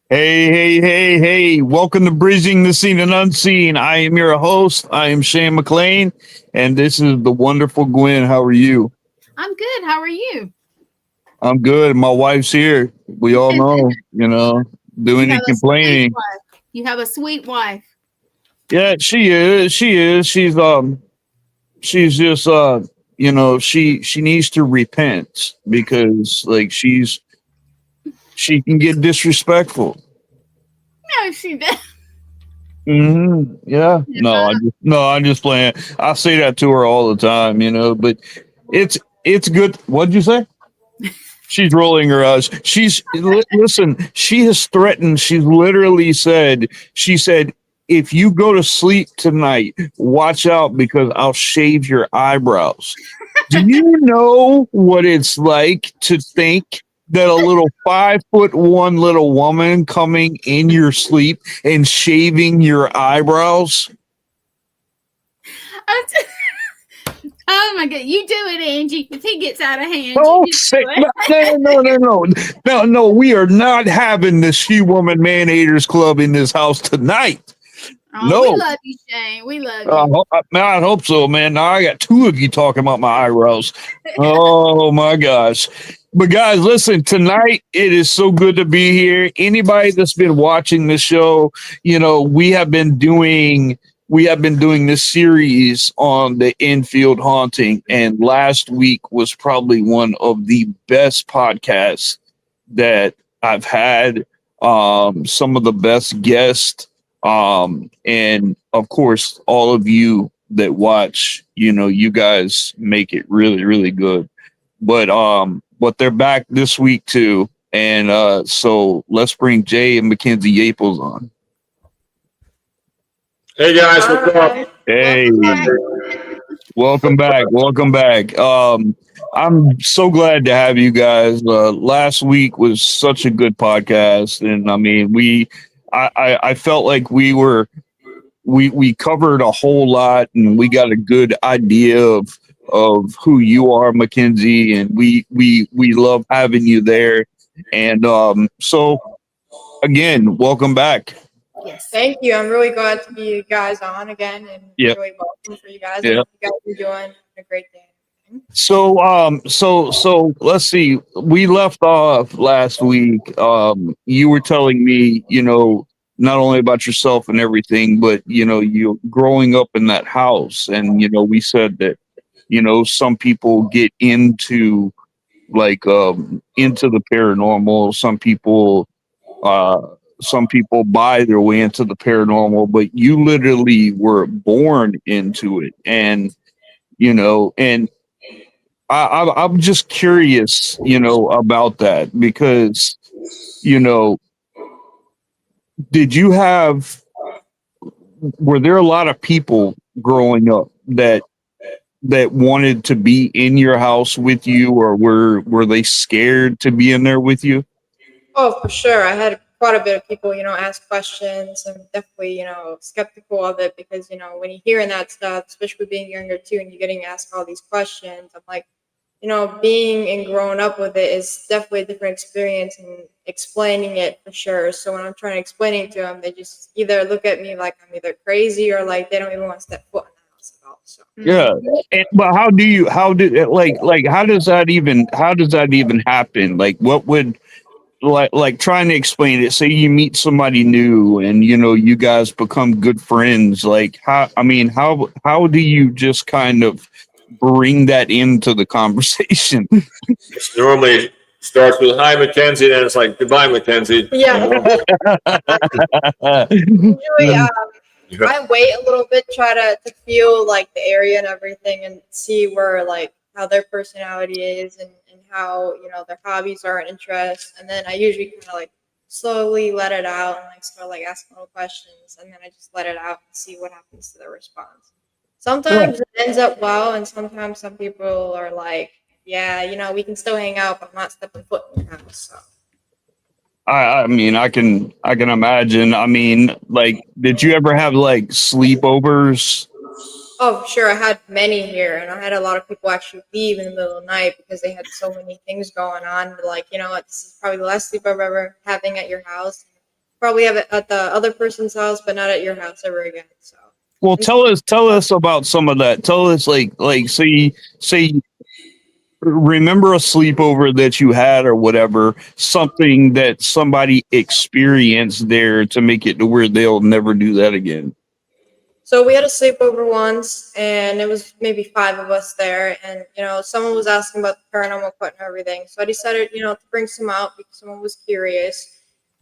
Hey. Welcome to Bridging the Seen and Unseen. I am your host. I am Shane McLain, and this is the wonderful Gwen. How are you? I'm good. How are you? I'm good. My wife's here. We all know, do You any have a sweet complaining. wife. You have a sweet wife. Yeah, she is. She is. She's just she needs to repent because she can get disrespectful. No, she did. Yeah. Yeah. I'm just playing. I say that to her all the time, but it's good. What'd you say? She's rolling her eyes. Listen. She has threatened. She's literally said. She said, "If you go to sleep tonight, watch out because I'll shave your eyebrows." Do you know what it's like to think that a little 5'1" little woman coming in your sleep and shaving your eyebrows? Oh my god, you do it, Angie. If he gets out of hand, you Don't just say do no, it. no. We are not having the She Woman Man Eaters Club in this house tonight. Oh, we No, love you, Shane. We love you. I hope so, man. Now I got two of you talking about my eyebrows. Oh my gosh. But guys, listen, tonight it is so good to be here. Anybody that's been watching the show, we have been doing this series on the Enfield haunting, and last week was probably one of the best podcasts that I've had. Some of the best guests, and of course, all of you that watch, you guys make it really, really good. But they're back this week too, and so let's bring Jay and Mackenzie Yaples on. Hey guys, what's up? Hey, Welcome back. welcome back. I'm so glad to have you guys. Last week was such a good podcast, and I mean, I felt like we covered a whole lot, and we got a good idea of who you are, Mackenzie, and we love having you there. And so again, welcome back. Yes. Thank you. I'm really glad to be you guys on again and Yep. really welcome for you guys. I Yeah. hope you guys are doing a great day. So let's see. We left off last week. You were telling me, not only about yourself and everything, but you growing up in that house, and we said that some people get into the paranormal. Uh some people buy their way into the paranormal, but you literally were born into it, and I'm just curious, about that because, you know, did you have, were there a lot of people growing up that wanted to be in your house with you, or were they scared to be in there with you? Oh, for sure. I had quite a bit of people, ask questions and definitely, skeptical of it because, when you're hearing that stuff, especially being younger too, and you're getting asked all these questions, I'm like, being and growing up with it is definitely a different experience and explaining it for sure. So when I'm trying to explain it to them, they just either look at me like I'm either crazy or like they don't even want to step foot in the house at all. So Yeah. But how does that even happen? Like, what would, like trying to explain it, say you meet somebody new and you guys become good friends, like how do you just kind of bring that into the conversation? It's normally starts with hi Mackenzie, then it's like goodbye Mackenzie. yeah, usually Yeah. I wait a little bit, try to feel like the area and everything, and see where like how their personality is and how their hobbies are and interests, and then I usually kind of like slowly let it out and like start like asking little questions, and then I just let it out and see what happens to their response. Yeah. Sometimes it ends up well, and sometimes some people are like, yeah, we can still hang out, but I'm not stepping foot in the house. So. I can imagine. I mean, like, did you ever have like sleepovers? Oh, sure. I had many here, and I had a lot of people actually leave in the middle of the night because they had so many things going on. Like, what, this is probably the last sleep I've ever having at your house. probably have it at the other person's house, but not at your house ever again. So. Well, tell us about some of that. Tell us like say remember a sleepover that you had or whatever, something that somebody experienced there to make it to where they'll never do that again. So we had a sleepover once, and it was maybe 5 of us there, and someone was asking about the paranormal equipment and everything. So I decided, to bring some out because someone was curious,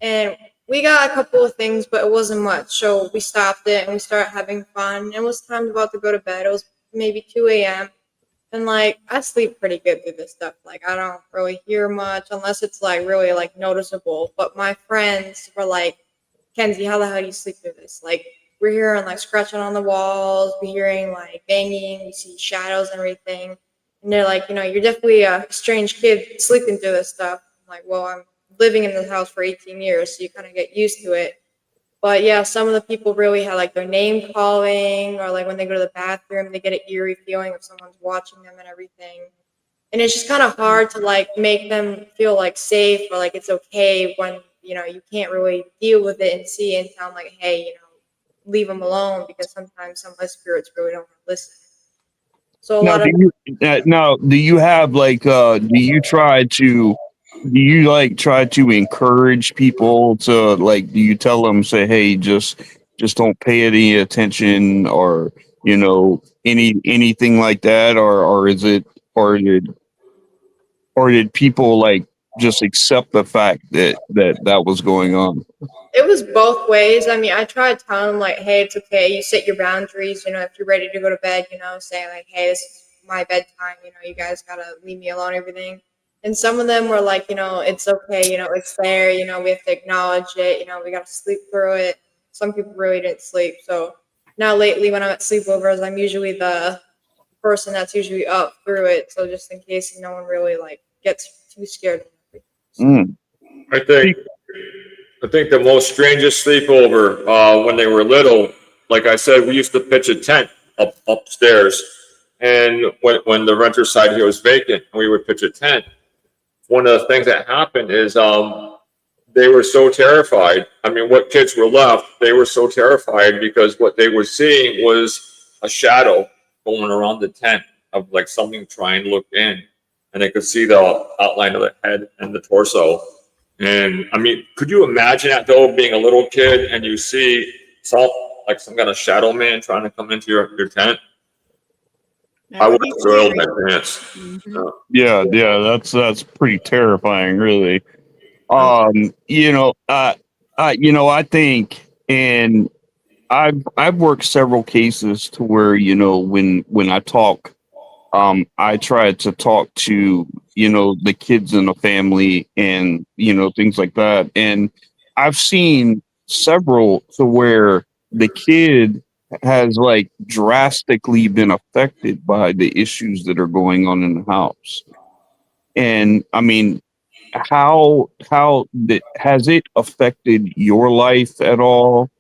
and we got a couple of things, but it wasn't much. So we stopped it and we started having fun. It was time about to go to bed. It was maybe 2 a.m. And like I sleep pretty good through this stuff. Like I don't really hear much unless it's like really like noticeable. But my friends were like, Kenzie, how the hell do you sleep through this? Like we're hearing like scratching on the walls, we're hearing like banging, we see shadows and everything. And they're like, you're definitely a strange kid sleeping through this stuff. I'm like, well, I'm living in this house for 18 years, so you kind of get used to it. But yeah, some of the people really had like their name calling, or like when they go to the bathroom, they get an eerie feeling of someone's watching them and everything. And it's just kind of hard to like make them feel like safe or like it's okay when you can't really deal with it and see and tell them like, hey, leave them alone, because sometimes some of the spirits really don't listen. So a Now, lot of do you have like do you like try to encourage people to like do you tell them say hey just don't pay any attention or anything like that or is it or did people like just accept the fact that was going on? It was both ways. I mean, I tried telling them like, hey, it's okay. You set your boundaries. If you're ready to go to bed, saying like, hey, this is my bedtime. You guys gotta leave me alone. Everything. And some of them were like, it's okay. It's there. We have to acknowledge it. We gotta sleep through it. Some people really didn't sleep. So now lately, when I'm at sleepovers, I'm usually the person that's usually up through it. So just in case no one really like gets too scared. Mm. I think the most strangest sleepover when they were little, like I said, we used to pitch a tent upstairs, and when the renter side here was vacant, we would pitch a tent. One of the things that happened is they were so terrified. I mean, what kids were left, they were so terrified because what they were seeing was a shadow going around the tent of like something trying to look in, and they could see the outline of the head and the torso. And I mean, could you imagine that though, being a little kid and you see some kind of shadow man trying to come into your tent? I would have soiled my pants. Mhm. Yeah, that's pretty terrifying, really. I think, and I've worked several cases to where when I talk, I try to talk to the kids in the family and things like that, and I've seen several to where the kid has like drastically been affected by the issues that are going on in the house. And I mean, has it affected your life at all,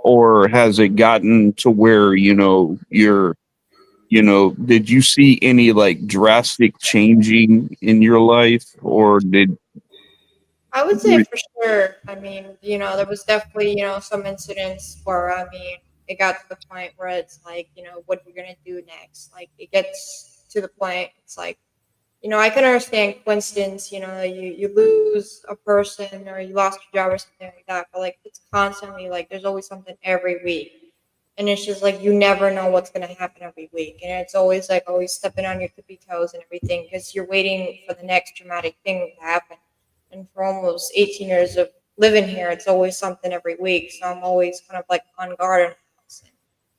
or has it gotten to where did you see any like drastic changing in your life, or did I would say for sure. I mean, there was definitely, some incidents where, I mean, it got to the point where it's like, what are you going to do next? Like, it gets to the point, it's like, I can understand coincidence, you lose a person or you lost your job or something like that, but like, it's constantly like, there's always something every week. And it's just like, you never know what's going to happen every week. And it's always like, always stepping on your tippy toes and everything because you're waiting for the next dramatic thing to happen. And for almost 18 years of living here, it's always something every week. So I'm always kind of like on guard in the house. And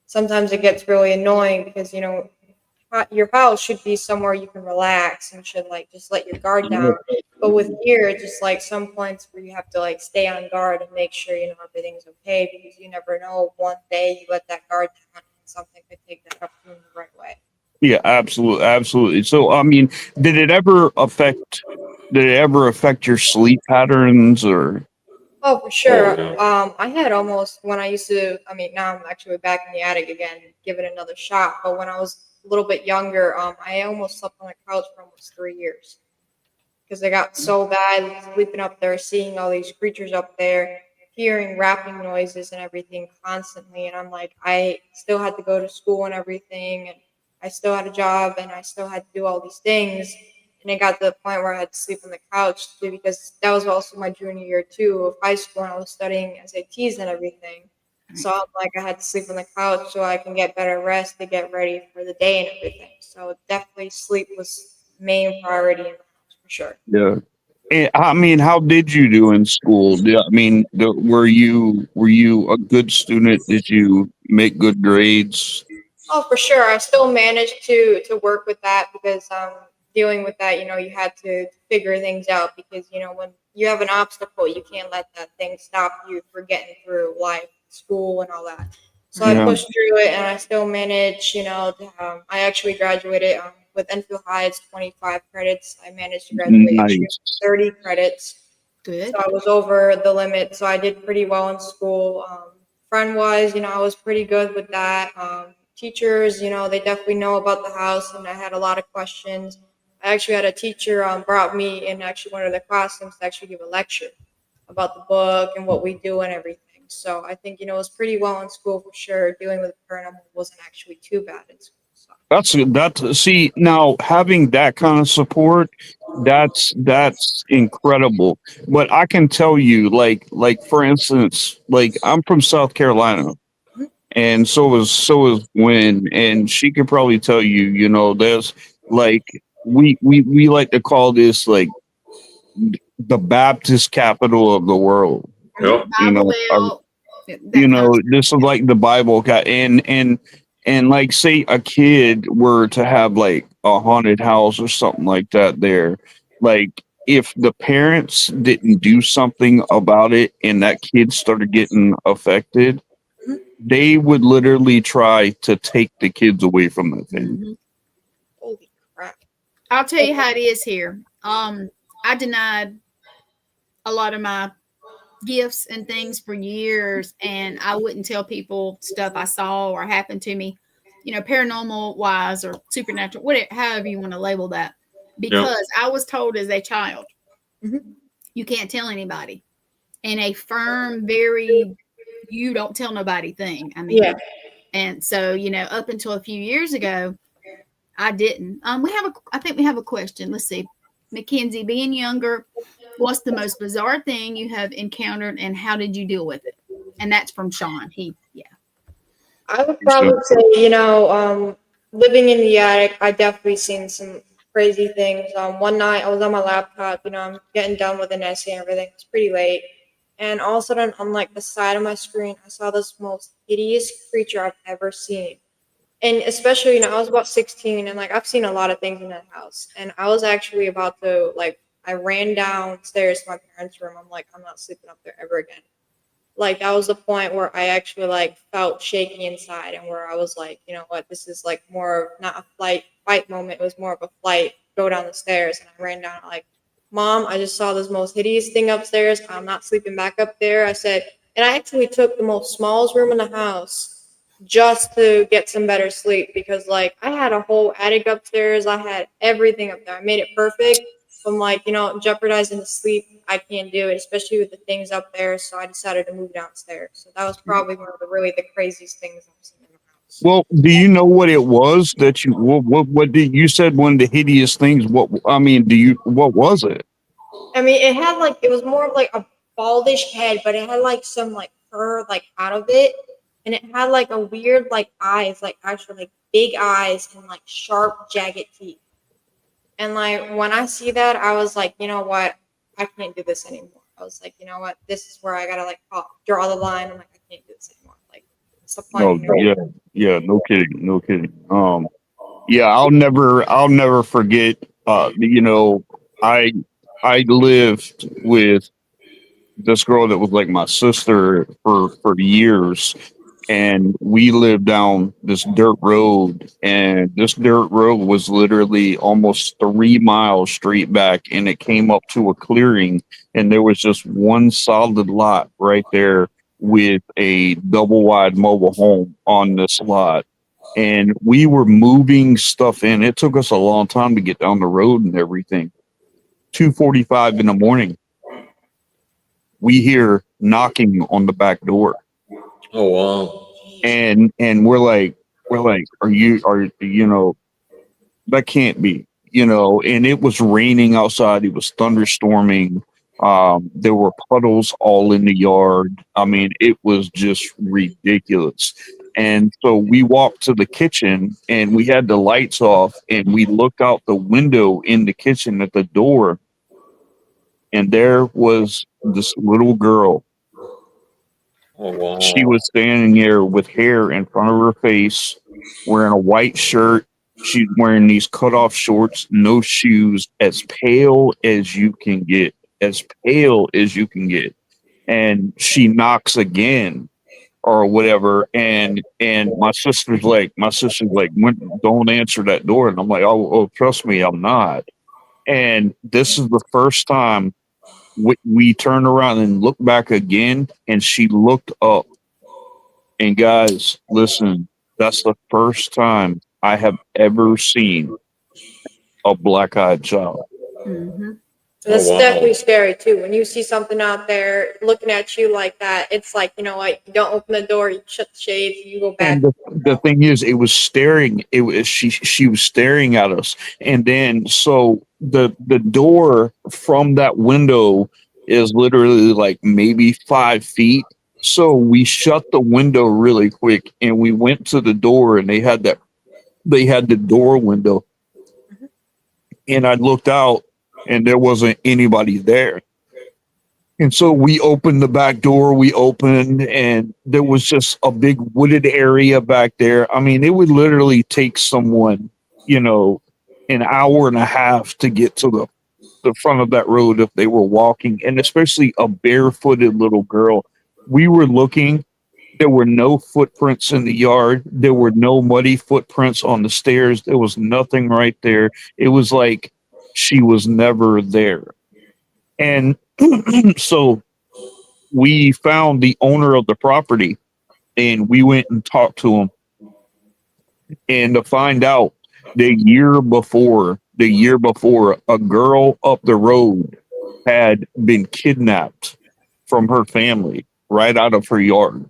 sometimes it gets really annoying because, your house should be somewhere you can relax and should like just let your guard down. But with here, it's just like some points where you have to like stay on guard and make sure everything's okay because you never know. One day you let that guard down and something could take that up in the right way. yeah, absolutely, absolutely. So I mean, did it ever affect your sleep patterns or Oh, for sure. I had almost when I used to. I mean, now I'm actually back in the attic again, give it another shot. But when I was a little bit younger, I almost slept on the couch for almost 3 years because I got so bad sleeping up there, seeing all these creatures up there, hearing rapping noises and everything constantly. And I'm like, I still had to go to school and everything, and I still had a job, and I still had to do all these things. And it got to the point where I had to sleep on the couch too, because that was also my junior year too of high school, and I was studying SATs and everything. So I'm like, I had to sleep on the couch so I can get better rest to get ready for the day and everything. So definitely sleep was main priority in the house for sure. Yeah. And, I mean, how did you do in school? Were you a good student? Did you make good grades? Oh, for sure. I still managed to work with that because dealing with that, you had to figure things out because when you have an obstacle, you can't let that thing stop you from getting through life, school, and all that. So I Yeah. pushed through it, and I still managed. I actually graduated with Enfield House 25 credits. I managed to graduate actually with Nice. 30 credits. Good. So I was over the limit. So I did pretty well in school. Friend wise, I was pretty good with that. Teachers, they definitely know about the house, and I had a lot of questions. I actually had a teacher brought me in actually one of the classrooms to actually give a lecture about the book and what we do and everything. So I think it was pretty well in school for sure. Dealing with paranormal wasn't actually too bad in school. So. See, now having that kind of support, that's incredible. But I can tell you, like for instance, like I'm from South Carolina, and so is Gwen, and she could probably tell you, there's like we like to call this like the Baptist capital of the world. Yep. You Bible know, Belt, that kind of stuff. this is like the Bible guy, and like say a kid were to have like a haunted house or something like that there, like if the parents didn't do something about it and that kid started getting affected, Mhm. they would literally try to take the kids away from the thing. Mhm. Holy crap. I'll tell you how it is here. I denied a lot of my gifts and things for years, and I wouldn't tell people stuff I saw or happened to me, paranormal wise or supernatural, whatever, however you want to label that, because I was told as a child, Mhm. you can't tell anybody, and a firm, very you don't tell nobody thing. I mean, Yeah. and so up until a few years ago, I didn't. I think we have a question. Let's see, Mackenzie, being younger, what's the most bizarre thing you have encountered and how did you deal with it? And that's from Sean. Yeah. I would probably say, living in the attic, I definitely seen some crazy things. One night I was on my laptop, I'm getting done with an essay and everything. It's pretty late. And all of a sudden, on like the side of my screen, I saw this most hideous creature I've ever seen. And especially, I was about 16 and like I've seen a lot of things in that house. And I was actually about to I ran downstairs to my parents' room. I'm like, I'm not sleeping up there ever again. Like that was the point where I actually felt shaky inside and where I was like, you know what, this is like more of not a fight moment, it was more of a flight, go down the stairs. And I ran down like, Mom, I just saw this most hideous thing upstairs. I'm not sleeping back up there. I said, and I actually took the most smallest room in the house just to get some better sleep because I had a whole attic upstairs. I had everything up there. I made it perfect. I'm like, jeopardizing the sleep, I can't do it, especially with the things up there. So I decided to move downstairs. So that was probably one of the craziest things I've seen in the house. Well, do you know what it was that you what did you said one of the hideous things? What was it? I mean, it had it was more of a baldish head, but it had some fur out of it, and it had a weird eyes, actually big eyes and sharp jagged teeth. And when I see that, I was like, you know what? I can't do this anymore. I was like, you know what? This is where I gotta draw the line. I'm like, I can't do this anymore. What's the point? No, yeah, no kidding, no kidding. Yeah, I'll never forget. I I lived with this girl that was like my sister for years, and we lived down this dirt road, and this dirt road was literally almost 3 miles straight back, and it came up to a clearing, and there was just one solid lot right there with a double wide mobile home on this lot, and we were moving stuff in. It took us a long time to get down the road and everything. 2:45 in the morning, we hear knocking on the back door. Oh wow. And we're like, are that can't be, and it was raining outside. It was thunderstorming. There were puddles all in the yard. I mean, it was just ridiculous. And so we walked to the kitchen and we had the lights off and we looked out the window in the kitchen at the door. And there was this little girl. Oh wow. She was standing there with hair in front of her face, wearing a white shirt. She's wearing these cutoff shorts, no shoes, as pale as you can get, as pale as you can get. And she knocks again or whatever. And my sister's like, don't answer that door. And I'm like, oh, trust me, I'm not. And this is the first time we turned around and looked back again, and she looked up. And guys, listen, that's the first time I have ever seen a black-eyed child. Mm-hmm. That's Oh, wow. definitely scary too. When you see something out there looking at you like that, it's like, you know what, you don't open the door, you shut the shades, you go back. And the thing is, it was staring. It was she was staring at us, and then so the door from that window is literally like maybe 5 feet. So we shut the window really quick, and we went to the door, and they had the door window, and I looked out, and there wasn't anybody there. And so we opened the back door, and there was just a big wooded area back there. I mean, it would literally take someone, an hour and a half to get to the front of that road if they were walking, and especially a barefooted little girl. We were looking, there were no footprints in the yard. There were no muddy footprints on the stairs. There was nothing right there. It was like she was never there. And so we found the owner of the property and we went and talked to him. And to find out the year before, a girl up the road had been kidnapped from her family right out of her yard.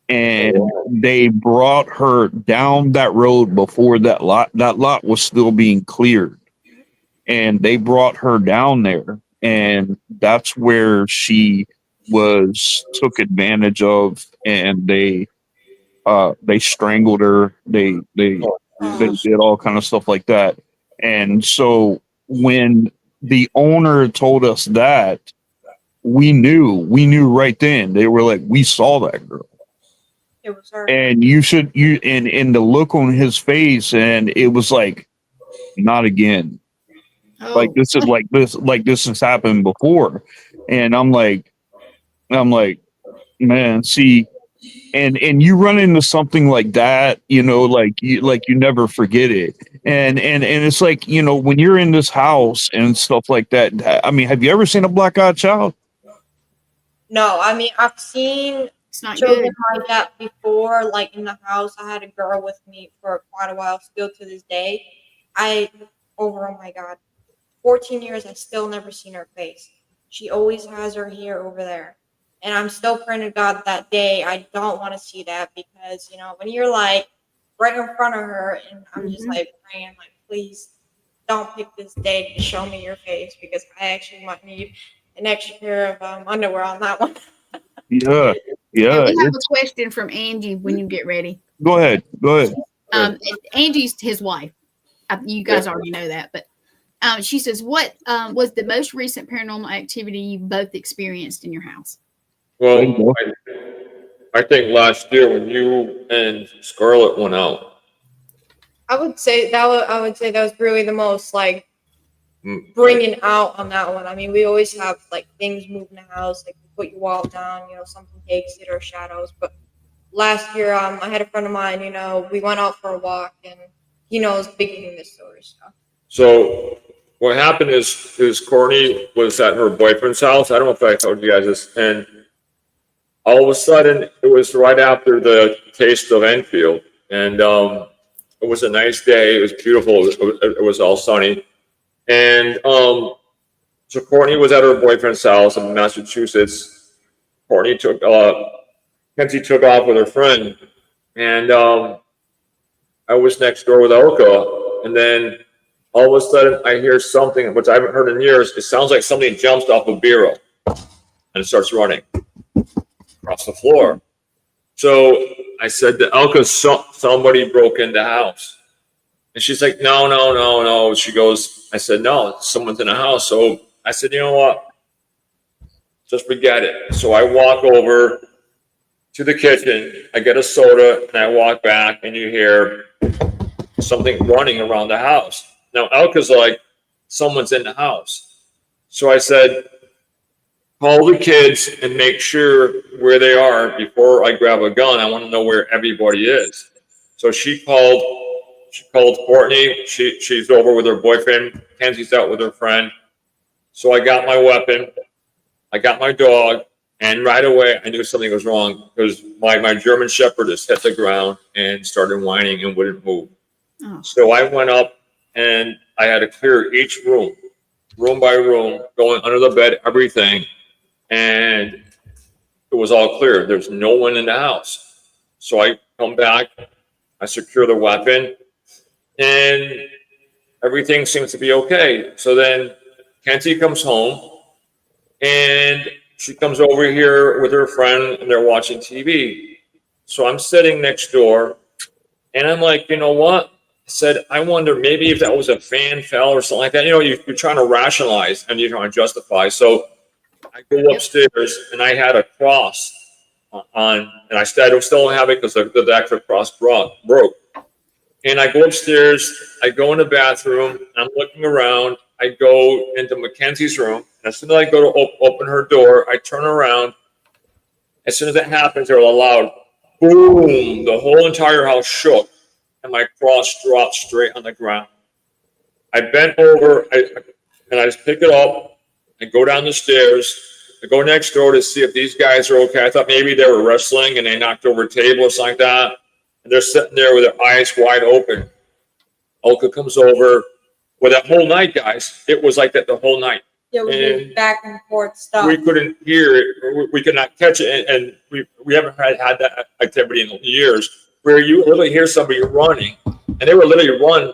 And they brought her down that road before that lot was still being cleared. And they brought her down there, and that's where she was took advantage of, and they strangled her. They did all kind of stuff like that. And so when the owner told us that, we knew right then. They were like, we saw that girl. It was her. And and the look on his face, and it was like, not again. Oh. Like this has happened before. And I'm like, man, see, and you run into something like that, you never forget it. And it's like, when you're in this house and stuff like that. I mean, have you ever seen a black-eyed child? No, I mean, I've seen It's not children good. like that before, like in the house. I had a girl with me for quite a while, still to this day. Oh my God, 14 years, I still never seen her face. She always has her hair over there. And I'm still praying to God that day. I don't want to see that because, when you're like right in front of her, and I'm just like praying, like, please don't pick this day to show me your face because I actually might need an extra pair of underwear on that one. Yeah. And we have a question from Angie when you get ready. Go ahead. Angie's his wife. You guys already know that, but she says, what was the most recent paranormal activity you both experienced in your house? Well, I think last year when you and Scarlett went out. I would say that was really the most like bringing out on that one. I mean, we always have like things move in the house, like you put your wall down, something takes it or shadows. But last year, I had a friend of mine, we went out for a walk, and he knows big in this story. So what happened is Courtney was at her boyfriend's house. I don't know if I told you guys this, and all of a sudden it was right after the taste of Enfield, and it was a nice day. It was beautiful. It was all sunny. And so Courtney was at her boyfriend's house in Massachusetts, Courtney took, Kenzie took off with her friend, and I was next door with Elka, and then all of a sudden I hear something which I haven't heard in years. It sounds like something jumps off a bureau and starts running across the floor. So I said to Elka, somebody broke in the house. And she's like, no. She goes, I said, no, someone's in the house. So I said, you know what? Just forget it. So I walk over to the kitchen, I get a soda, and I walk back, and you hear something running around the house. Now, Elka's like, someone's in the house. So I said, call the kids and make sure where they are before I grab a gun. I want to know where everybody is. So she called Courtney. She's over with her boyfriend. Kenzie's out with her friend. So I got my weapon. I got my dog. And right away, I knew something was wrong because my German Shepherd just hit the ground and started whining and wouldn't move. Oh. So I went up and I had to clear each room by room, going under the bed, everything. And it was all clear. There's no one in the house. So I come back, I secure the weapon, and everything seems to be okay. So then Kenzie comes home, and she comes over here with her friend, and they're watching TV. So I'm sitting next door, and I'm like, you know what? I said, I wonder maybe if that was a fan fell or something like that. You know, you're trying to rationalize and you're trying to justify. So I go upstairs, and I had a cross on, and I still have it because the extra cross broke. And I go upstairs, I go in the bathroom, I'm looking around, I go into Mackenzie's room, and as soon as I go to open her door, I turn around. As soon as that happens, there's a loud boom. The whole entire house shook, and my cross dropped straight on the ground. I bent over, and I just pick it up. I go down the stairs. I go next door to see if these guys are okay. I thought maybe they were wrestling and they knocked over a table or something like that. And they're sitting there with their eyes wide open. Elka comes over. Well, that whole night, guys, it was like that the whole night. Yeah, we did back and forth stuff. We couldn't hear it. We could not catch it. And we haven't had that activity in years where you literally hear somebody running. And they would literally run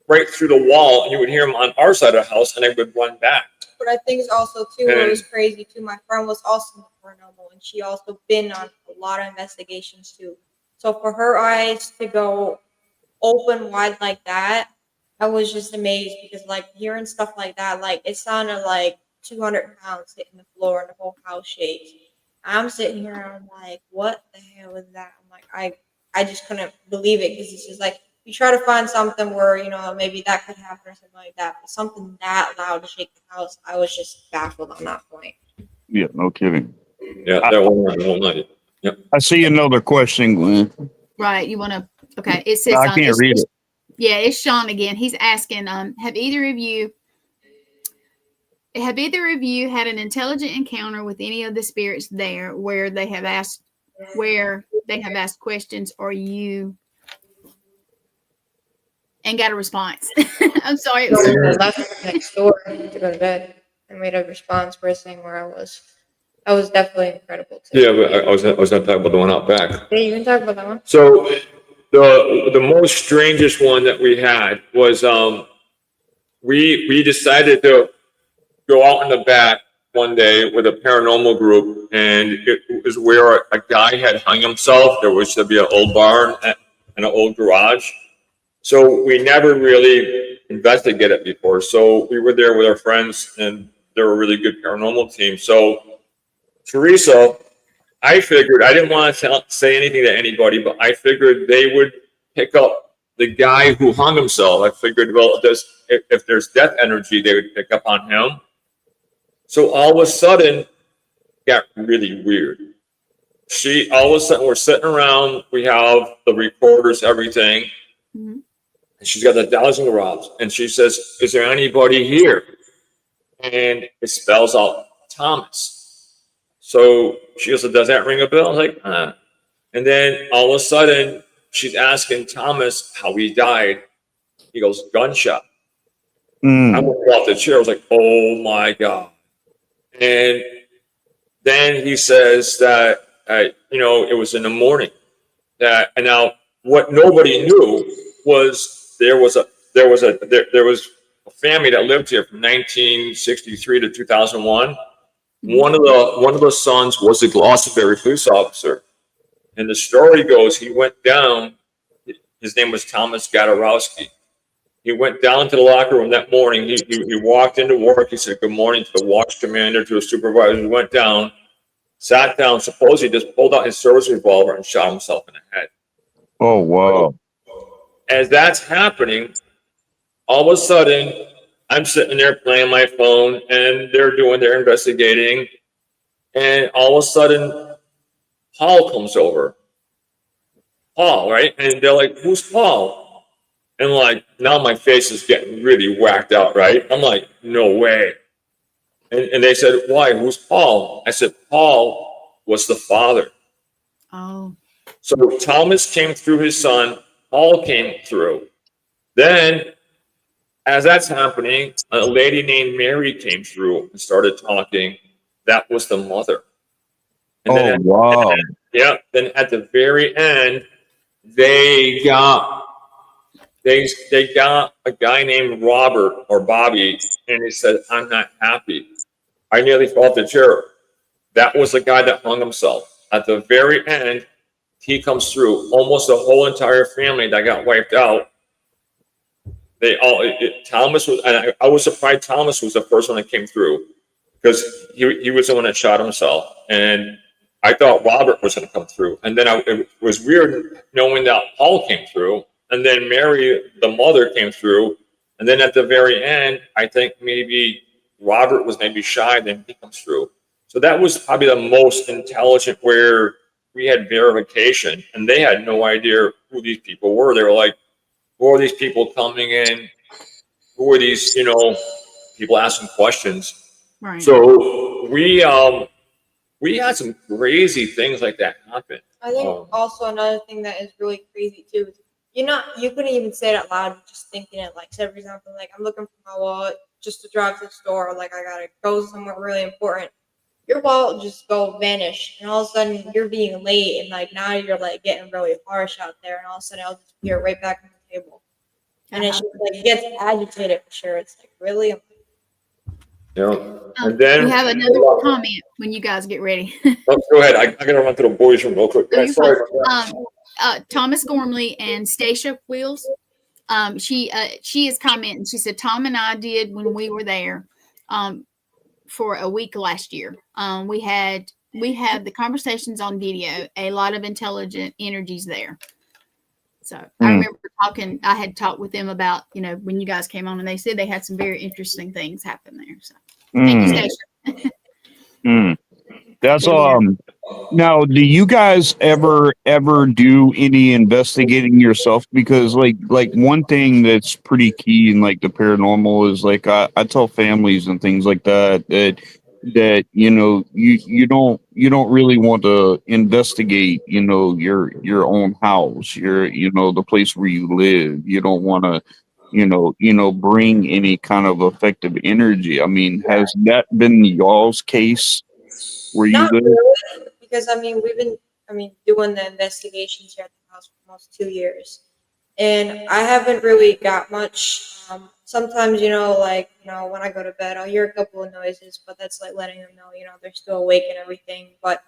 right through the wall. And you would hear them on our side of the house and they would run back. But I think it's also, too, what was crazy, too, my friend was also in the paranormal, and she also been on a lot of investigations, too. So for her eyes to go open wide like that, I was just amazed because, like, hearing stuff like that, like, it sounded like 200 pounds hitting the floor and the whole house shakes. I'm sitting here and I'm like, what the hell is that? I'm like, I just couldn't believe it because it's just like, you try to find something where, you know, maybe that could happen or something like that. But something that loud to shake the house, I was just baffled on that point. Yeah, no kidding. Yeah, that one whole night. Yep. I see another question, Glenn. Right. You want to, okay. It says, I can't read it. Yeah, it's Sean again. He's asking, have either of you had an intelligent encounter with any of the spirits there where they have asked questions or you and got a response? I'm sorry. I left next door to go to bed and made a response first thing where I was. That was definitely incredible too. Yeah, but I was going to talk about the one out back. Yeah, you can talk about that one. So the most strangest one that we had was we decided to go out in the back one day with a paranormal group, and it was where a guy had hung himself. There was to be an old barn and an old garage. So we never really investigated it before. So we were there with our friends, and they were a really good paranormal team. So Teresa, I figured, I didn't want to say anything to anybody, but I figured they would pick up the guy who hung himself. I figured, well, if there's death energy, they would pick up on him. So all of a sudden, it got really weird. All of a sudden, we're sitting around, we have the recorders, everything. Mm-hmm. And she's got the dowsing rods. And she says, is there anybody here? And it spells out Thomas. So she goes, does that ring a bell? I was like, And then all of a sudden, she's asking Thomas how he died. He goes, gunshot. I went off the chair. I was like, oh my God. And then he says that, it was in the morning. And now what nobody knew was there was a family that lived here from 1963 to 2001. One of the sons was a Glossary police officer, and the story goes he went down. His name was Thomas Gadarowski. He went down to the locker room that morning. He walked into work. He said good morning to the watch commander, to the supervisor. He went down, sat down. Supposedly just pulled out his service revolver and shot himself in the head. Oh, wow. As that's happening, all of a sudden, I'm sitting there playing my phone, and they're doing their investigating, and all of a sudden, Paul comes over. Paul, right? And they're like, "Who's Paul?" And like, now my face is getting really whacked out, right? I'm like, "No way." And they said, "Why? Who's Paul?" I said, "Paul was the father." Oh. So Thomas came through his son, Paul came through. Then, as that's happening, a lady named Mary came through and started talking. That was the mother. And then wow. Then at the very end, they got a guy named Robert or Bobby, and he said, "I'm not happy. I nearly fell off the chair." That was the guy that hung himself. At the very end, he comes through. Almost the whole entire family that got wiped out. Thomas was, and I was surprised Thomas was the first one that came through, because he was the one that shot himself. And I thought Robert was going to come through. And then it was weird knowing that Paul came through. And then Mary, the mother, came through. And then at the very end, I think maybe Robert was maybe shy, then he comes through. So that was probably the most intelligent, where we had verification, and they had no idea who these people were. They were like, "Who are these people coming in? Who are these, people asking questions?" Right. So we had some crazy things like that happen. I think also another thing that is really crazy too is you couldn't even say it out loud, just thinking it. Like, say for example, like I'm looking for my wallet just to drive to the store, or like I gotta go somewhere really important. Your wallet just vanish, and all of a sudden you're being late, and like now you're like getting really harsh out there, and all of a sudden I'll just appear right back on the table, and it's just like it gets agitated for sure. It's like, really. And then we have another comment when you guys get ready. Go ahead. I gotta run to the boys' room real quick. Sorry. Thomas Gormley and Stacia Wheels. She is commenting. She said, "Tom and I did when we were there for a week last year. We have the conversations on video. A lot of intelligent energies there." So I remember I had talked with them about, when you guys came on, and they said they had some very interesting things happen there. So thank you, Stacia. That's now, do you guys ever do any investigating yourself? Because like one thing that's pretty key in like the paranormal is like I tell families and things like that you don't really want to investigate your own house, the place where you live. You don't want to bring any kind of effective energy. I mean, has that been y'all's case where you Not live? really, because we've been doing the investigations here at the house for almost 2 years, and I haven't really got much. Sometimes, when I go to bed, I'll hear a couple of noises, but that's like letting them know, they're still awake and everything. But,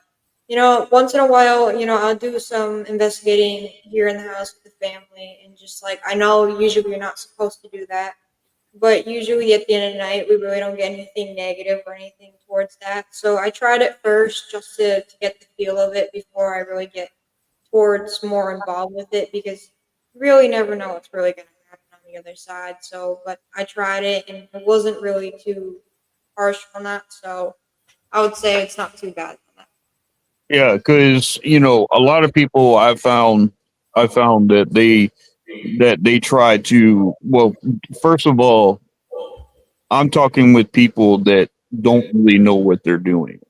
once in a while, I'll do some investigating here in the house with the family, and just like, I know usually you're not supposed to do that, but usually at the end of the night, we really don't get anything negative or anything towards that. So I tried it first just to get the feel of it before I really get towards more involved with it, because you really never know what's really going to happen on the other side. So, but I tried it, and it wasn't really too harsh on that. So I would say it's not too bad on that. Yeah, because a lot of people I found that they try to. Well, first of all, I'm talking with people that don't really know what they're doing.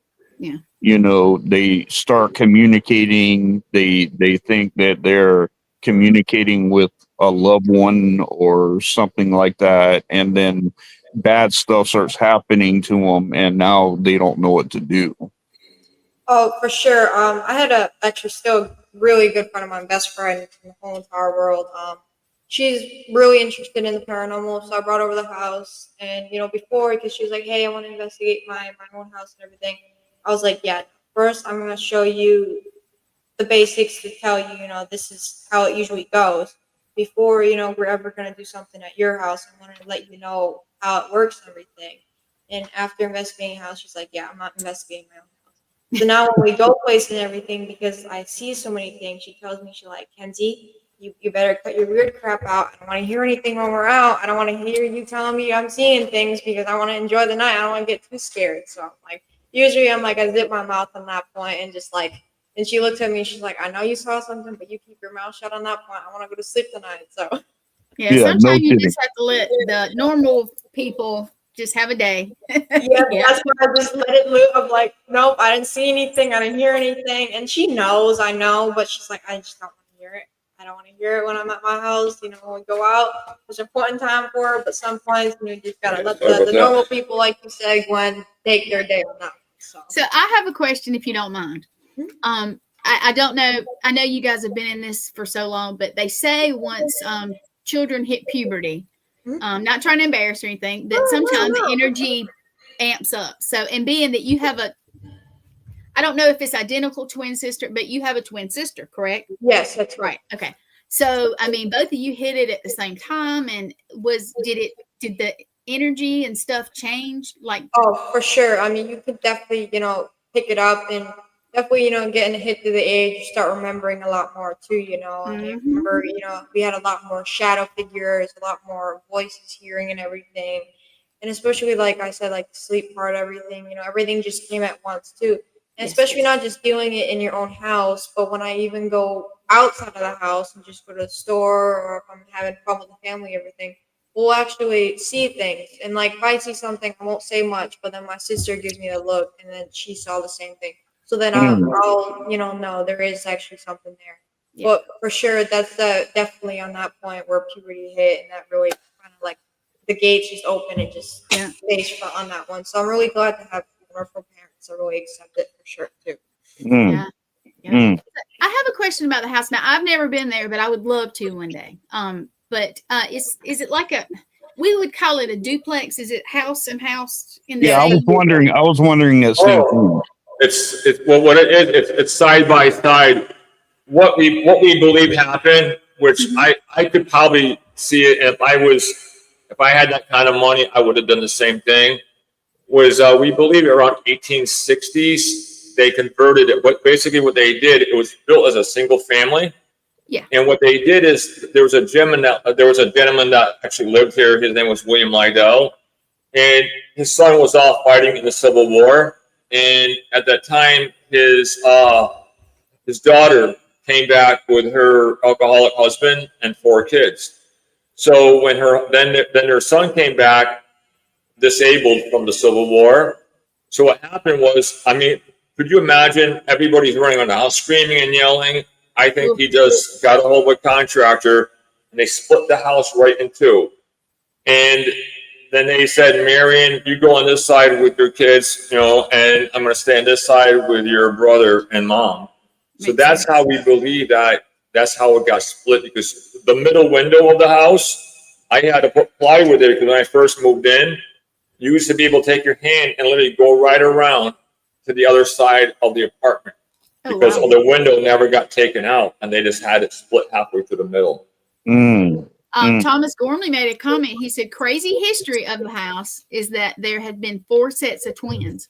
Yeah. They start communicating. They think that they're communicating with a loved one or something like that, and then bad stuff starts happening to them, and now they don't know what to do. Oh, for sure. I had a actually still really good friend of mine, best friend in the whole entire world. She's really interested in the paranormal, so I brought her over the house. And before, because she was like, "Hey, I want to investigate my own house and everything," I was like, "Yeah, first I'm gonna show you the basics to tell you, this is how it usually goes. Before we're ever gonna do something at your house, I want to let you know how it works and everything." And after investigating a house, she's like, "Yeah, I'm not investigating my own house." So now when we go places and everything, because I see so many things, she tells me, she's like, "Kenzie, you better cut your weird crap out. I don't want to hear anything when we're out. I don't want to hear you telling me I'm seeing things because I want to enjoy the night. I don't want to get too scared." So I'm like, usually I'm like, I zip my mouth on that point and just like, and she looked at me, she's like, "I know you saw something, but you keep your mouth shut on that point. I want to go to sleep tonight." So Yeah, Yeah, sometimes no you kidding. just have to let the normal people just have a day. yeah, Yeah. that's why I just let it loose. I'm like, nope, I didn't see anything, I didn't hear anything. And she knows, I know, but she's like, I just don't want to hear it. I don't want to hear it when I'm at my house. When we go out, there's a point in time for it, but some points you just gotta let Sorry about the that. normal people, like you said, Gwen, take their day on that. So I have a question, if you don't mind. I don't know. I know you guys have been in this for so long, but they say once children hit puberty, not trying to embarrass or anything, that sometimes the energy amps up. So, and being that you have I don't know if it's identical twin sister, but you have a twin sister, correct? Yes, that's right. Okay. So, I mean, both of you hit it at the same time, and did the energy and stuff change? Like, Oh, for sure. I mean, you could definitely, pick it up and definitely, getting hit through the age, you start remembering a lot more too, and you remember, we had a lot more shadow figures, a lot more voices hearing and everything. And especially, like I said, like the sleep part, everything, everything just came at once too. And Yes. especially not just doing it in your own house, but when I even go outside of the house and just go to the store, or if I'm having fun with the family, everything, we'll actually see things. And like if I see something, I won't say much, but then my sister gives me a look, and then she saw the same thing. So then I'll know there is actually something there. Yeah. But for sure, that's definitely on that point where puberty hit, and that really kind of like the gates just open and just stays on that one. So I'm really glad to have wonderful parents that really accept it for sure too. Yeah. I have a question about the house. Now, I've never been there, but I would love to one day. But is it like we would call it a duplex? Is it house and house in the Yeah, I same? was wondering that same thing. It's well, what it is. It's side by side. What we believe happened, which I could probably see it if I had that kind of money, I would have done the same thing. Was we believe around 1860s they converted it. What they did, it was built as a single family. Yeah. And what they did is there was a gentleman that actually lived here. His name was William Lydell, and his son was off fighting in the Civil War. And at that time, his daughter came back with her alcoholic husband and 4 kids. So when their son came back disabled from the Civil War. So what happened was, I mean, could you imagine everybody's running around the house screaming and yelling? I think he just got a hold of a contractor and they split the house right in two. And then they said, "Marion, you go on this side with your kids, and I'm going to stay on this side with your brother and mom." So that's how we believe that's how it got split, because the middle window of the house, I had to put plywood there because when I first moved in, you used to be able to take your hand and literally go right around to the other side of the apartment because the window never got taken out, and they just had it split halfway through the middle. Thomas Gormley made a comment. He said, "Crazy history of the house is that there had been 4 sets of twins."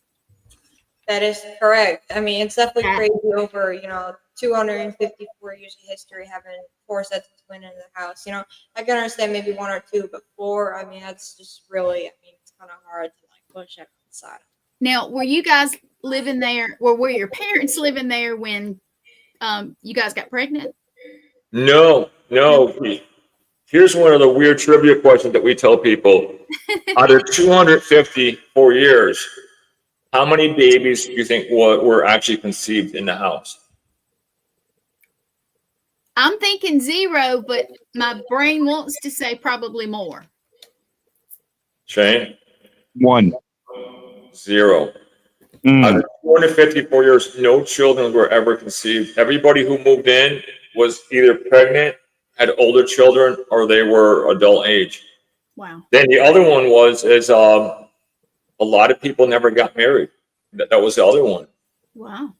That is correct. I mean, it's definitely crazy over, 254 years of history having 4 sets of twins in the house. I can understand maybe 1 or 2, but 4, I mean, that's just really, it's kind of hard to like push it inside. Now, were you guys living there, or were your parents living there when you guys got pregnant? No. Here's one of the weird trivia questions that we tell people. Out of 254 years, how many babies do you think were actually conceived in the house? I'm thinking 0, but my brain wants to say probably more. Shane? 1. 0. Out of 254 years, no children were ever conceived. Everybody who moved in was either pregnant, had older children, or they were adult age. Wow. Then the other one is a lot of people never got married. That was the other one. Wow.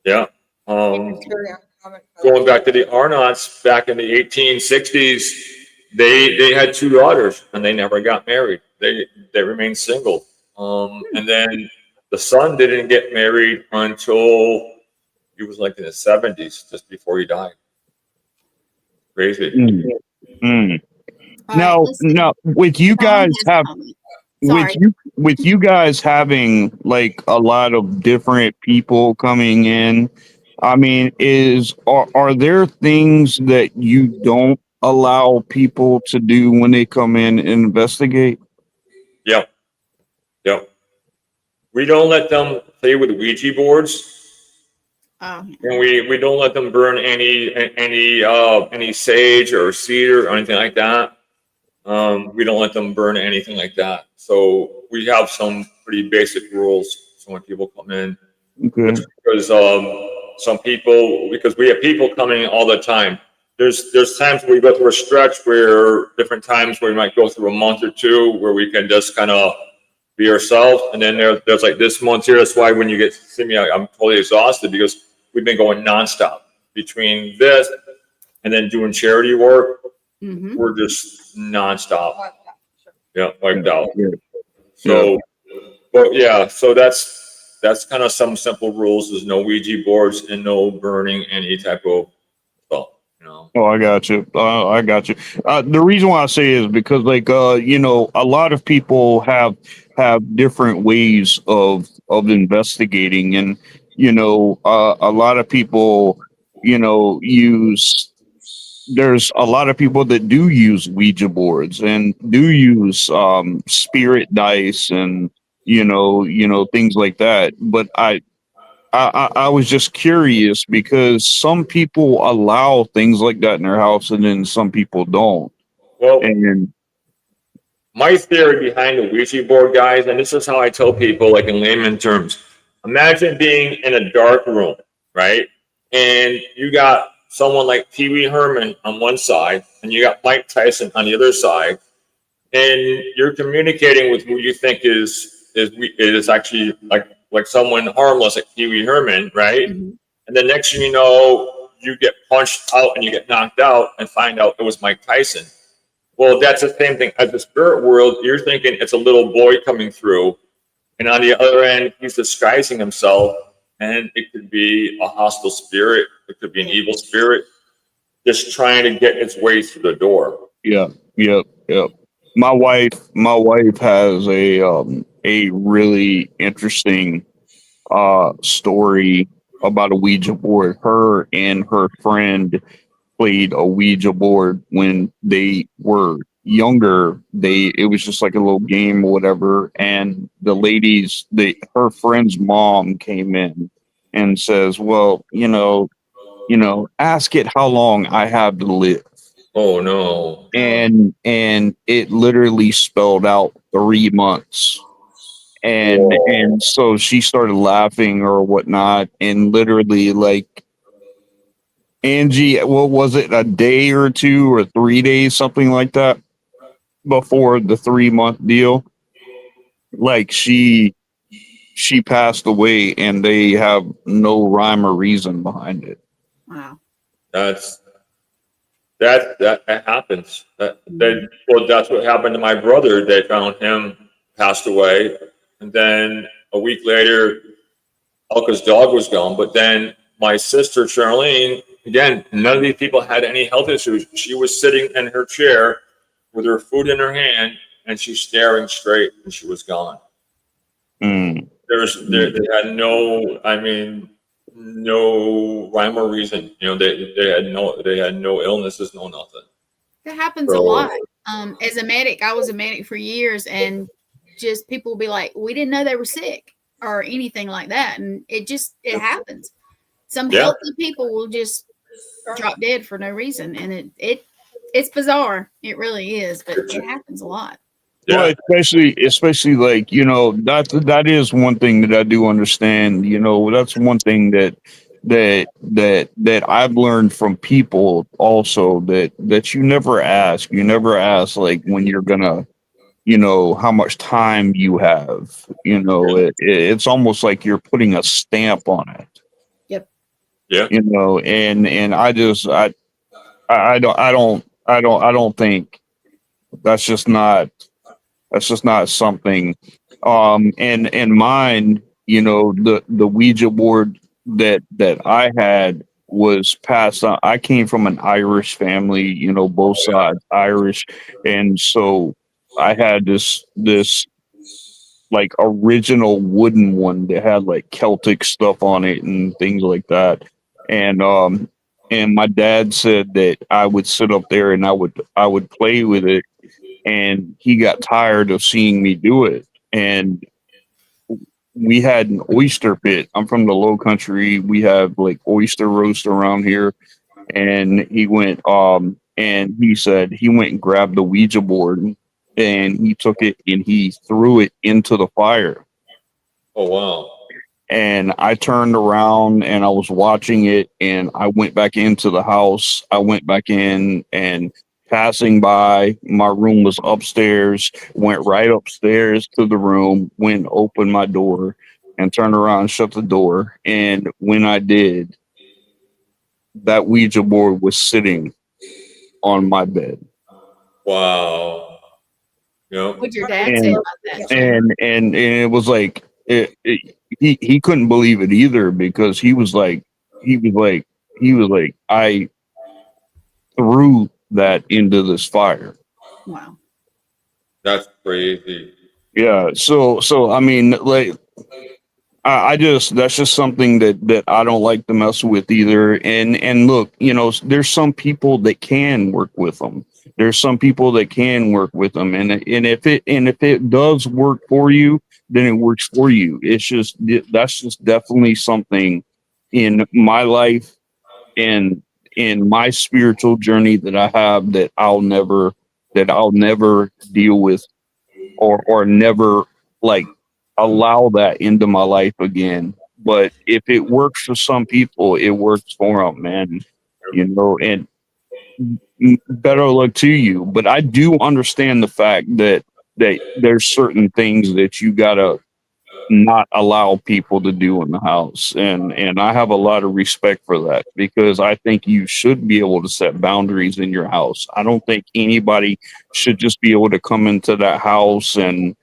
Yeah. It's very uncommon. Going back to the Arnotts back in the 1860s, they had two daughters and they never got married. They remained single. And then the son didn't get married until he was like in the 70s, just before he died. Crazy. All right, Now, listen. now, with you Tom guys has a have comment. Sorry. with you guys having like a lot of different people coming in, I mean, are there things that you don't allow people to do when they come in and investigate? Yep. Yep. We don't let them play with Ouija boards. Oh, And we don't let them burn any sage or cedar or anything like that. We don't let them burn anything like that. So we have some pretty basic rules. So when people come in, Okay. because because we have people coming all the time. There's times where we go through a stretch where different times where we might go through a month or two where we can just kind of be ourselves. And then there's like this month here. That's why when you get to see me, I'm totally exhausted because we've been going nonstop between this and then doing charity work. Mm-hmm. We're just nonstop. Sure. Yeah, wiped out. Yeah. So, but yeah, so that's kind of some simple rules. There's no Ouija boards and no burning any type of stuff, you know. Oh, I got you. I got you. The reason why I say is because, like, you know, a lot of people have different ways of investigating, and you know, a lot of people, you know, use. There's a lot of people that do use Ouija boards and do use spirit dice and you know things like that. But I was just curious because some people allow things like that in their house and then some people don't. Well, And my theory behind the Ouija board, guys, and this is how I tell people, like in layman terms, imagine being in a dark room, right? And you got someone like Pee Wee Herman on one side, and you got Mike Tyson on the other side, and you're communicating with who you think is actually like someone harmless, like Pee Wee Herman, right? Mm-hmm. And then next thing you know, you get punched out and you get knocked out, and find out it was Mike Tyson. Well, that's the same thing. As the spirit world, you're thinking it's a little boy coming through, and on the other end, he's disguising himself, and it could be a hostile spirit. It could be an evil spirit just trying to get its way through the door. yeah, yep, yep. My wife has a really interesting story about a Ouija board. Her and her friend played a Ouija board when they were younger. It was just like a little game or whatever. And her friend's mom came in and says, "Well, ask it how long I have to live." Oh no! And it literally spelled out 3 months. And so she started laughing or whatnot, and literally like Angie, what was it, a day or 2 or 3 days, something like that, before the 3 month deal? Like she passed away, and they have no rhyme or reason behind it. Wow. That happens. That's what happened to my brother. They found him passed away, and then a week later, Elka's dog was gone. But then my sister Charlene, again, none of these people had any health issues. She was sitting in her chair with her food in her hand, and she's staring straight, and she was gone. Mm. They had no rhyme or reason. You know, they had no illnesses, no nothing. That happens a lot. As a medic, I was a medic for years, and just people will be like, "We didn't know they were sick," or anything like that, and it happens. Some healthy people will just drop dead for no reason, and it's bizarre. It really is, but it happens a lot. Yeah. Well, especially like, that is one thing that I do understand. That's one thing that I've learned from people also, that you never ask. You never ask, like, when you're gonna, how much time you have. It's almost like you're putting a stamp on it. Yep. Yeah. And I don't think that's just not something. And mine, the Ouija board that I had was passed on. I came from an Irish family, both sides Irish, and so I had this like original wooden one that had like Celtic stuff on it and things like that. And my dad said that I would sit up there and I would play with it, and he got tired of seeing me do it. And we had an oyster pit. I'm from the low country. We have like oyster roast around here. And he said he went and grabbed the Ouija board, and he took it and he threw it into the fire. Oh, wow. And I turned around and I was watching it, and I went back into the house. I went back in, and passing by, my room was upstairs, went right upstairs to the room, went, opened my door, and turned around, shut the door. And when I did, that Ouija board was sitting on my bed. Wow. Yep. What'd your dad say about that? And it was like, he couldn't believe it either, because he was like, I threw that into this fire. Wow. That's crazy. Yeah. So I mean, like, that's just something that I don't like to mess with either. And look, there's some people that can work with them. There's some people that can work with them, and if it does work for you, then it works for you. That's just definitely something in my life and in my spiritual journey that I have that I'll never deal with, or never, like, allow that into my life again. But if it works for some people, it works for them, man. And better luck to you. But I do understand the fact that there's certain things that you gotta not allow people to do in the house, and I have a lot of respect for that, because I think you should be able to set boundaries in your house. I don't think anybody should just be able to come into that house and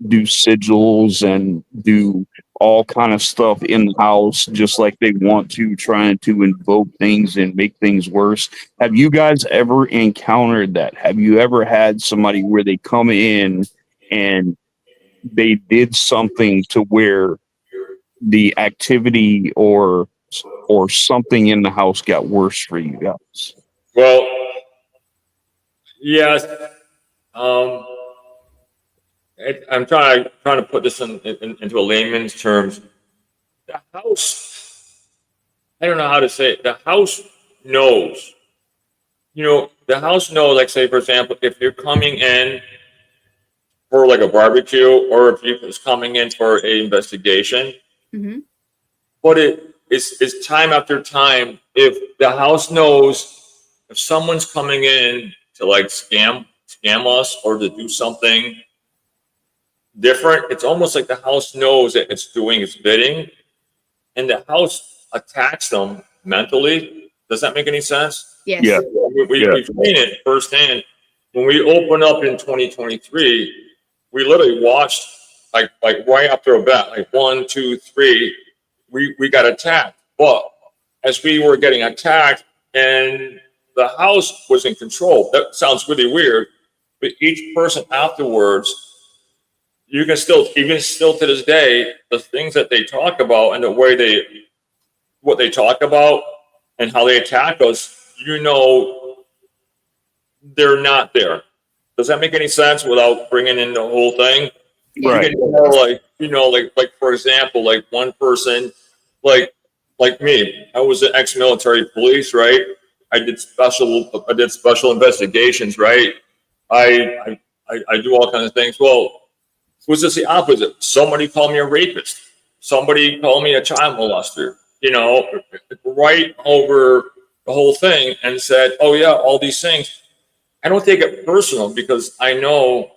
do sigils and do all kind of stuff in the house just like they want to, trying to invoke things and make things worse. Have you guys ever encountered that? Have you ever had somebody where they come in and they did something to where the activity or something in the house got worse for you guys? Well, yes. I'm trying to put this into a layman's terms. The house, I don't know how to say it. The house knows. The house knows, like, say, for example, if you're coming in for like a barbecue, or if you're coming in for an investigation. Mm-hmm. But it's time after time. If the house knows if someone's coming in to like scam us or to do something different, it's almost like the house knows that it's doing its bidding, and the house attacks them mentally. Does that make any sense? Yes. Yeah. We've seen it firsthand. When we opened up in 2023, we literally watched like right after a bet, like 1, 2, 3, we got attacked. But as we were getting attacked and the house was in control, that sounds really weird, but each person afterwards, you can still, even still to this day, the things that they talk about and the way what they talk about and how they attack us, they're not there. Does that make any sense without bringing in the whole thing? Right. Like for example, like one person, like me, I was an ex-military police, right? I did special investigations, right? I I do all kinds of things. Well, it was just the opposite. Somebody called me a rapist. Somebody called me a child molester, you know, right over the whole thing, and said, oh yeah, all these things. I don't take it personal because I know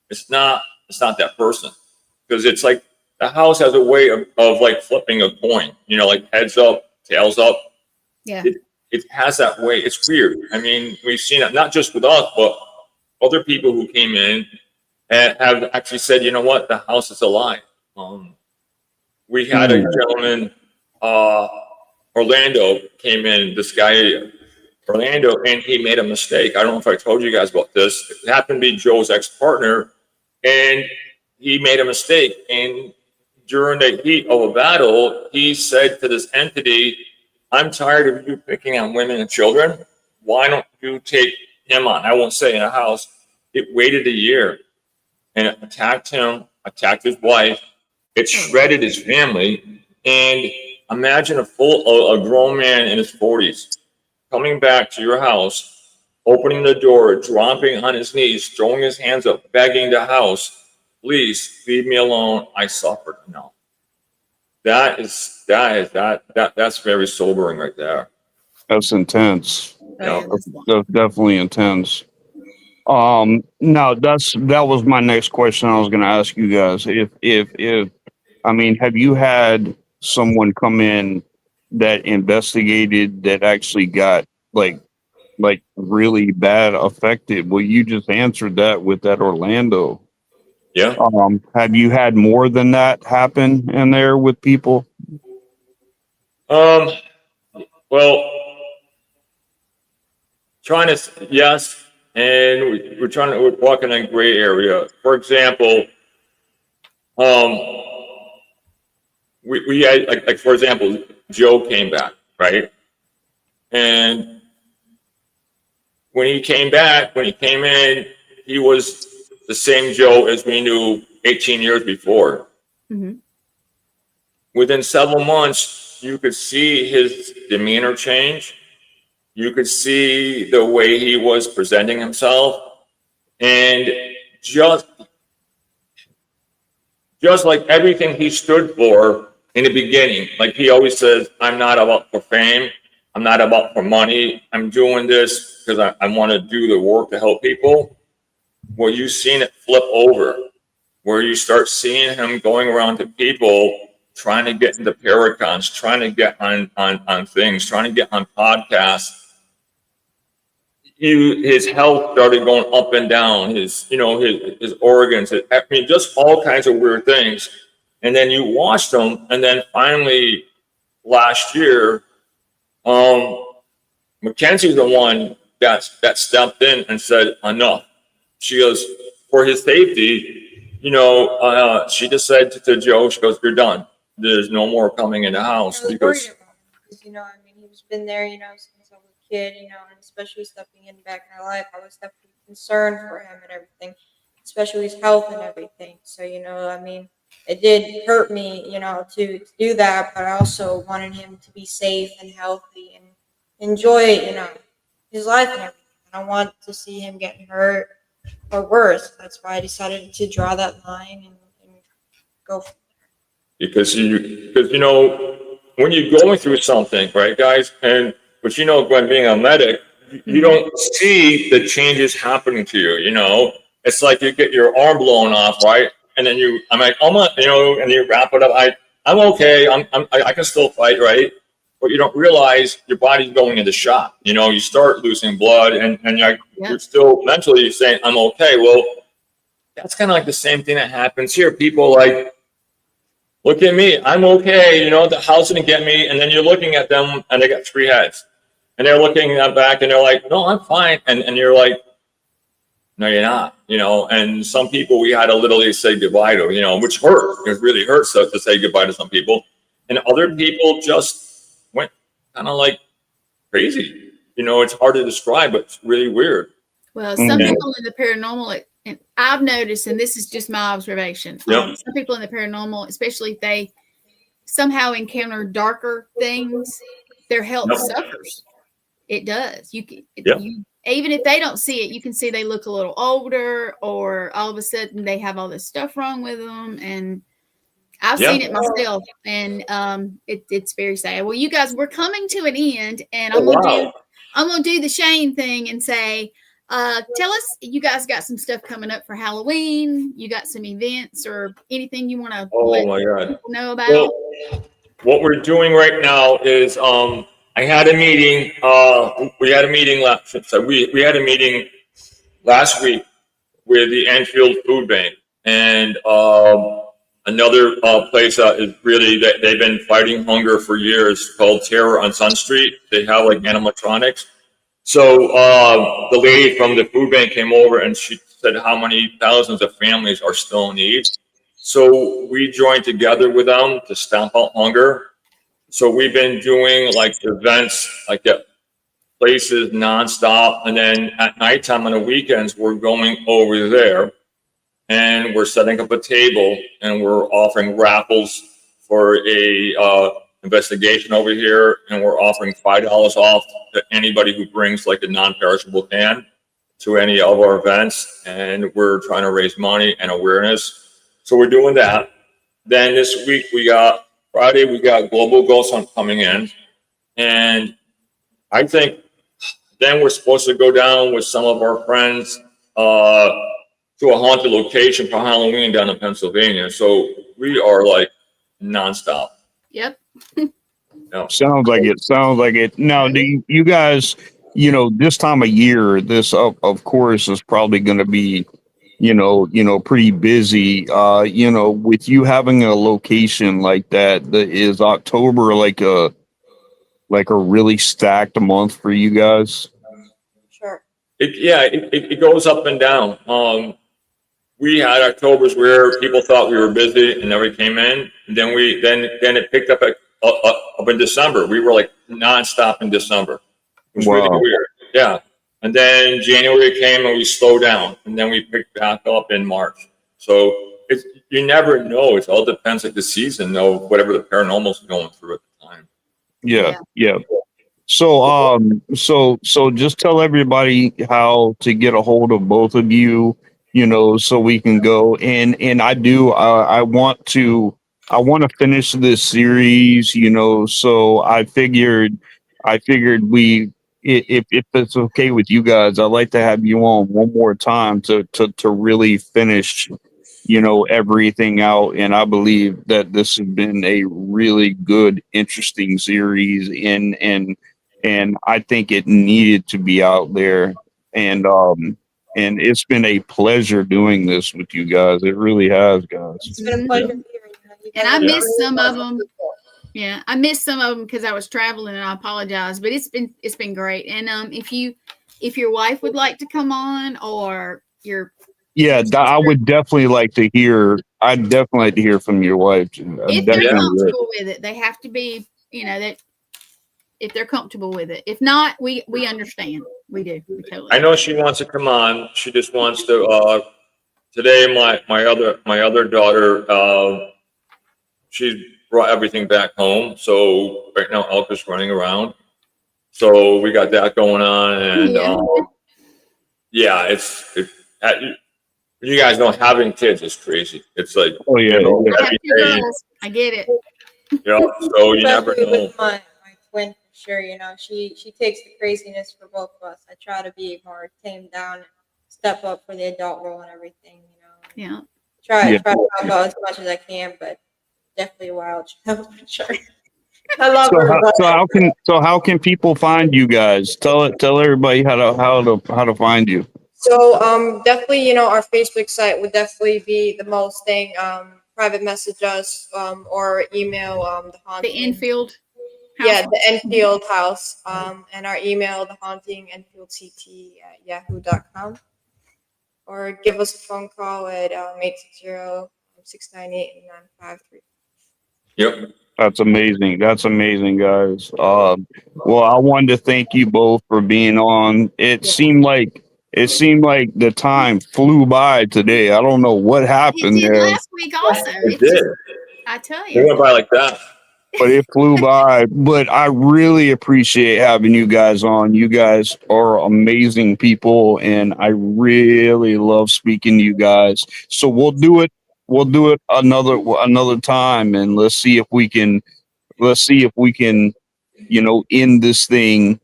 it's not that person. Because it's like the house has a way of like flipping a coin, you know, like heads up, tails up. Yeah. It has that way. It's weird. I mean, we've seen it not just with us, but other people who came in and have actually said, you know what, the house is alive. We had a gentleman, Orlando came in, this guy, Orlando, and he made a mistake. I don't know if I told you guys about this. It happened to be Joe's ex-partner, and he made a mistake. And during the heat of a battle, he said to this entity, I'm tired of you picking on women and children. Why don't you take him on? I won't say in a house. It waited a year, and it attacked him, attacked his wife. It shredded his family. And imagine a grown man in his 40s coming back to your house, opening the door, dropping on his knees, throwing his hands up, begging the house, please leave me alone. I suffered. No, that's very sobering right there. That's intense. Yeah. That's definitely intense. Now that was my next question I was going to ask you guys. If I mean, have you had someone come in that investigated that actually got like really bad affected? Well, you just answered that with that Orlando. Yeah. Have you had more than that happen in there with people? Well, yes, and we're walking in a gray area. For example, we had like for example, Joe came back, right? And when he came in, he was the same Joe as we knew 18 years before. Mm-hmm. Within several months, you could see his demeanor change. You could see the way he was presenting himself. And just like everything he stood for in the beginning, like he always says, I'm not about for fame. I'm not about for money. I'm doing this because I want to do the work to help people. Well, you've seen it flip over, where you start seeing him going around to people, trying to get into paracons, trying to get on things, trying to get on podcasts. His health started going up and down. His organs. I mean, just all kinds of weird things. And then you watched him, and then finally last year, Mackenzie's the one that stepped in and said enough. She goes, for his safety, she just said to Joe, she goes, you're done. There's no more coming in the house. Because I mean, he's been there, since I was a kid, and especially stepping in back in our life, I was definitely concerned for him and everything, especially his health and everything. So, I mean, it did hurt me, to do that, but I also wanted him to be safe and healthy and enjoy, his life and everything. I don't want to see him getting hurt or worse. That's why I decided to draw that line and go. Because when you're going through something, right, guys, but Gwen, being a medic, you don't see the changes happening to you. It's like you get your arm blown off, right, and then I'm like, oh my, and you wrap it up. I'm okay. I can still fight, right? But you don't realize your body's going into shock. You start losing blood, and you're still mentally saying, I'm okay. Well, that's kind of like the same thing that happens here. People like, look at me, I'm okay. The house didn't get me. And then you're looking at them, and they got 3 heads. And they're looking back, and they're like, no, I'm fine. And you're like, no, you're not. And some people we had to literally say goodbye to, which hurt. It really hurts to say goodbye to some people. And other people just went kind of like crazy. It's hard to describe, but it's really weird. Well, some people in the paranormal, and I've noticed, and this is just my observation, some people in the paranormal, especially if they somehow encounter darker things, their health suffers. It does. even if they don't see it, you can see they look a little older, or all of a sudden they have all this stuff wrong with them. And I've seen it myself, and it's very sad. Well, you guys, we're coming to an end, and I'm gonna do the Shane thing and say, tell us, you guys got some stuff coming up for Halloween. You got some events or anything you want to let people know about? Well, what we're doing right now is I had a meeting. We had a meeting we had a meeting last week with the Enfield Food Bank and another place is really that they've been fighting hunger for years, called Terror on Sun Street. They have like animatronics. So the lady from the food bank came over and she said how many thousands of families are still in need. So we joined together with them to stamp out hunger. So we've been doing like events like that, places nonstop. And then at nighttime on the weekends, we're going over there and we're setting up a table and we're offering raffles for a investigation over here. And we're offering $5 off to anybody who brings like a non-perishable can to any of our events. And we're trying to raise money and awareness. So we're doing that. Then this week Friday, we got Global Ghost Hunt coming in. And I think then we're supposed to go down with some of our friends to a haunted location for Halloween down in Pennsylvania. So we are like nonstop. Yep. Yeah. Sounds like it. Now, do you guys, this time of year, this of course is probably going to be, pretty busy. With you having a location like that, is October like a really stacked month for you guys? Sure. It goes up and down. We had Octobers where people thought we were busy and never came in. And then it picked up up in December. We were like nonstop in December. It was really weird. Yeah. And then January came and we slowed down, and then we picked back up in March. So you never know. It all depends like the season, whatever the paranormal's going through at the time. Yeah. So just tell everybody how to get a hold of both of you, so we can go. And I want to finish this series, so I figured if it's okay with you guys, I'd like to have you on one more time to really finish, everything out. And I believe that this has been a really good, interesting series, and I think it needed to be out there. And it's been a pleasure doing this with you guys. It really has, guys. It's been a pleasure. And I missed some of them. Yeah, I missed some of them because I was traveling, and I apologize. But it's been great. And if your wife would like to come on, or your I would definitely like to hear. I'd definitely like to hear from your wife. If they're comfortable with it, they have to be. That if they're comfortable with it. If not, we understand. We do. We totally. I know she wants to come on. She just wants to. Today, my other daughter, she brought everything back home. So right now, Elka's running around. So we got that going on, and you guys know having kids is crazy. It's like I have 2 girls. I get it. So you never know. With my twin, for sure. She takes the craziness for both of us. I try to be more tamed down, and step up for the adult role and everything. Yeah. Try to help out as much as I can, but definitely a wild child for sure. I love her. So how can people find you guys? Tell everybody how to find you. So definitely, our Facebook site would definitely be the most thing. Private message us or email the Enfield House. Yeah, the Enfield House. And our email, thehauntings@yahoo.com. Or give us a phone call at 860-698-9533. Yep. That's amazing, guys. Well, I wanted to thank you both for being on. It seemed like the time flew by today. I don't know what happened there. Last week also. It did. I tell It you. went by like that. but it flew by. But I really appreciate having you guys on. You guys are amazing people, and I really love speaking to you guys. So we'll do it. We'll do it another time, and let's see if we can. Let's see if we can, end this thing,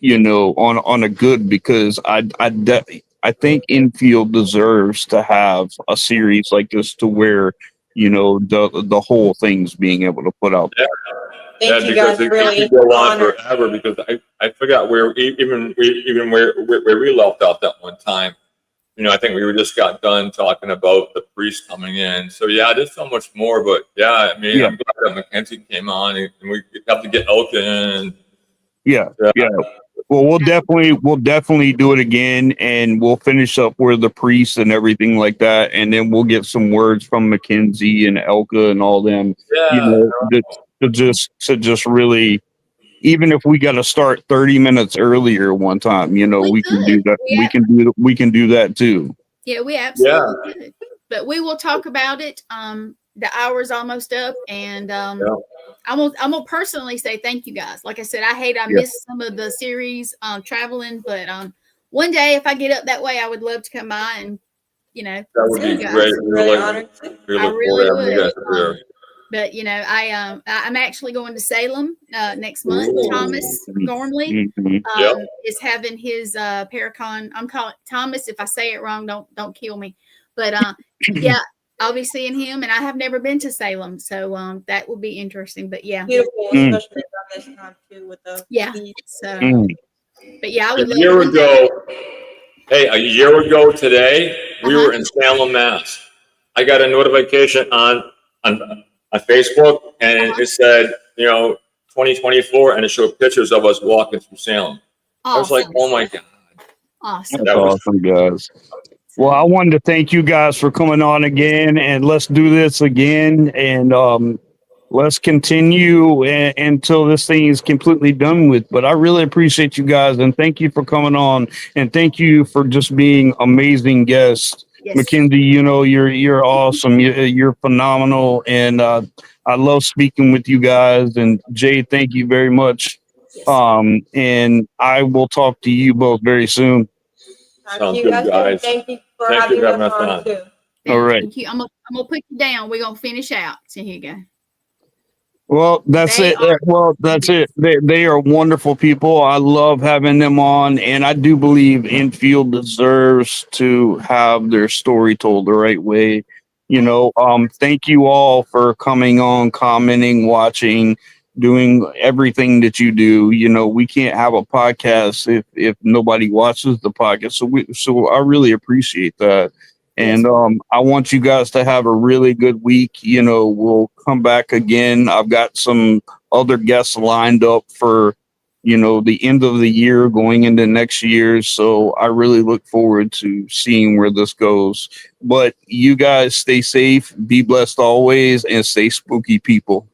on a good, because I think Enfield deserves to have a series like this to where, the whole thing's being able to put out. Yeah, Thank you because guys, it really could go on honored. forever, because I forgot where we left out that one time. I think we just got done talking about the priest coming in. So yeah, there's so much more, but yeah, I mean, Yeah. I'm glad that Mackenzie came on, and we have to get Elkin in. Yeah. Well, we'll definitely do it again, and we'll finish up where the priests and everything like that, and then we'll get some words from Mackenzie and Elka and all them. Yeah. To just really, even if we got to start 30 minutes earlier one time, we can do that. We can do that too. Yeah, we absolutely could. But we will talk about it. The hour's almost up, and I'm gonna personally say thank you guys. Like I said, I missed some of the series traveling, but one day if I get up that way, I would love to come by and that would see be you guys. great. Really honored. I really would. Here. But I'm actually going to Salem next month. Ooh. Thomas Gormley Mhm. is having his Paracon. I'm calling Thomas. If I say it wrong, don't kill me. But yeah, I'll be seeing him, and I have never been to Salem, so that will be interesting. But yeah, Beautiful, especially around this time too with the heat. So, Mm. but yeah, I would A year love ago, a year ago today, we were in Salem, Mass. I got a notification on Facebook, and it said, 2024, and it showed pictures of us walking through Salem. I was like, oh my God. Awesome. That's awesome, guys. Well, I wanted to thank you guys for coming on again, and let's do this again, and let's continue until this thing is completely done with. But I really appreciate you guys, and thank you for coming on, and thank you for just being amazing guests. Yes. Mackenzie, you're awesome. You're phenomenal, and I love speaking with you guys. And Jay, thank you very much. Yes. And I will talk to you both very soon. Sounds good, guys. Thank you for having us on too. All right. Thank you. I'm gonna put you down. We're gonna finish out. So here you go. Well, that's it. That's it. They are wonderful people. I love having them on, and I do believe Enfield deserves to have their story told the right way. Thank you all for coming on, commenting, watching, doing everything that you do. We can't have a podcast if nobody watches the podcast. So I really appreciate that. And I want you guys to have a really good week. We'll come back again. I've got some other guests lined up for, the end of the year going into next year. So I really look forward to seeing where this goes. But you guys stay safe, be blessed always, and stay spooky, people.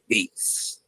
Peace.